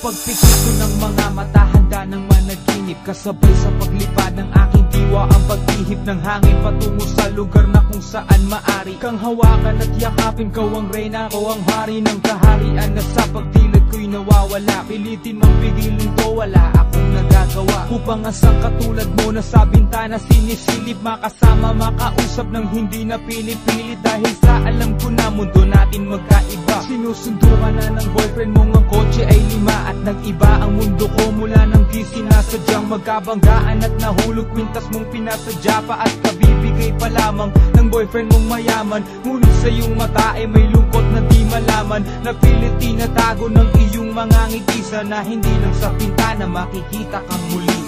pagpikit ko ng mga mata, handa ng managinip. Kasabay sa paglipad ng aking diwa ang pag-ihip ng hangin patungo sa lugar na kung saan maari kang hawakan at yakapin. Kau ang reyna, ko ang hari ng kaharian na sa pagdilid ko'y nawawala. Pilitin mong pigilin to, wala akong nagagawa upang asang katulad mo na sa bintana sinisilip. Makasama, makausap ng hindi na pinipilit dahil sa alam ko na mundo natin magkaiba. Sinusundo ka na ng boyfriend mong ang kotse ay 5 at nag-iba ang mundo ko mula nang di sinasadyang magkabanggaan at nahulog kwintas mong pinasadya pa at kabibigay pa lamang ng boyfriend mong mayaman. Ngunit sa iyong mata ay may lungkot na di malaman, na pilit tinatago ng iyong mga ngitisa na hindi lang sa pintana makikita kang muli.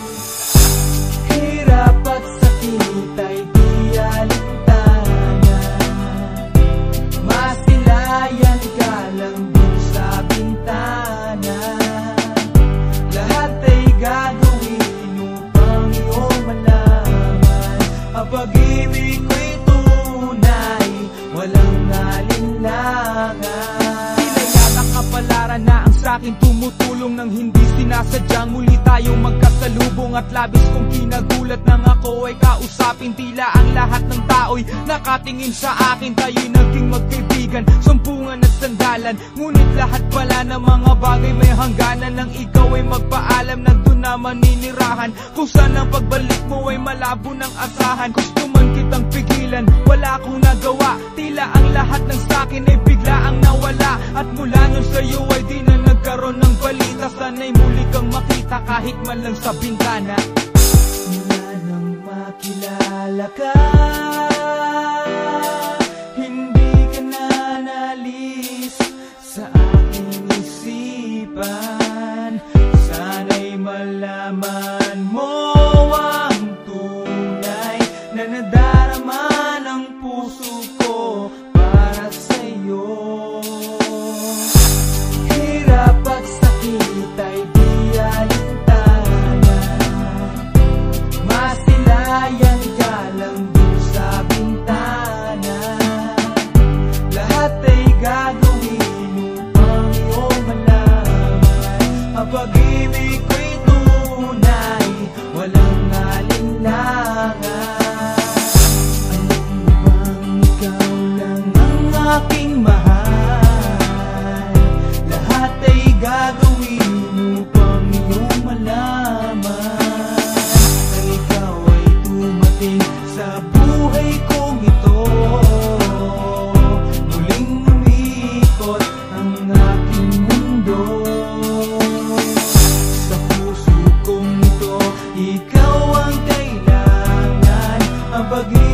Hirap at sakit ay di alintana, masilayan ka lang dun sa bintana. Lahat ay gagawin upang iyong malaman ang pag-ibig ko'y tunay, walang alinlangan. Kapalaran na ang sa'kin tumutulong nang hindi sinasadyang muli tayong magkasalubong. At labis kong kinagulat nang ako ay kausapin. Tila ang lahat ng tao'y nakatingin sa akin. Tayo'y naging magkaibigan, sumpungan at sandalan. Ngunit lahat pala ng mga bagay may hangganan. Nang ikaw ay magpaalam, nandun na maninirahan. Kung saan ang pagbalik mo ay malabo ng asahan. Gusto man kitang pigilan, wala akong nagawa. Tila ang lahat ng sa'kin ay bigla ang nawala. At mula nun sa'yo ay di na nagkaroon ng balita. Sana'y muli kang makita kahit man lang sa bintana. Mula nang makilala ka, hindi ka na nalis sa aking isipan. Sana'y malaman mo ang tunay na nadarama ng puso ko para sa'yo. Hirap at sakit ay di alintana, masilayan ka lang dun sa bintana. Lahat ay gagawin upang iyong malaman ang pag-ibig ko'y tunay, walang alinlangan. Alam mo bang ikaw lang ang aking mahal? Lahat ay gagawin upang iyong malaman na ikaw ay dumating sa buhay kong ito. Muling umikot ang aking mundo. Sa puso kong ito, ikaw ang kailangan, ang pag-ibig